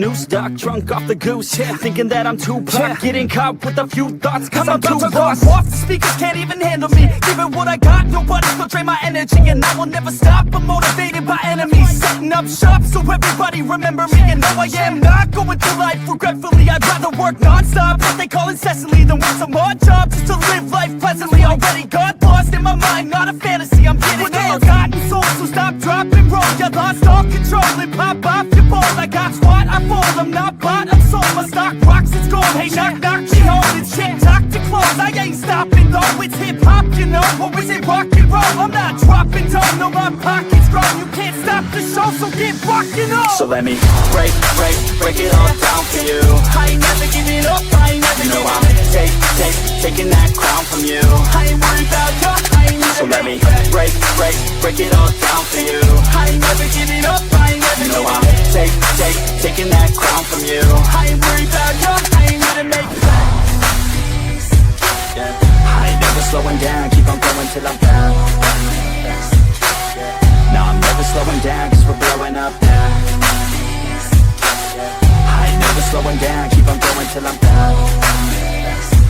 noose, duck, drunk off the goose, thinking that I'm too pop, getting caught with a few thoughts, cause I'm too lost. Off the speakers can't even handle me, giving what I got, nobody's gonna drain my energy, and I will never stop, I'm motivated by enemies, setting up shop so everybody remember me, and no I am not going through life regretfully, I'd rather work non-stop, what they call incessantly, than work some odd job, just to live life pleasantly, already got lost in my mind, not a fantasy, I'm getting with all forgotten souls, so stop, drop, and roll, you lost all control, and pop off your ball, I got squat, I fold, I'm not bought, I'm sold, my stock rocks, it's gold, hey knock, knock, she home, it's shit, talk to close, I ain't stopping though, it's hip-hop, you know, or is it rock and roll, I'm not dropping down, no my pocket's grown, you can't stop the show, so get rockin' on. So let me break it all down for you. I ain't never giving up, I ain't never giving up. Taking that crown from you. I ain't worried about you, I ain't never. So let me break it all down for you. I ain't never giving up, I ain't never giving up. Taking that crown from you. I ain't worried about you, I ain't gonna make it. I ain't never slowing down, keep on going till I'm down. No, I'm never slowing down, cause we're blowing up now. I ain't never slowing down, keep on going till I'm down.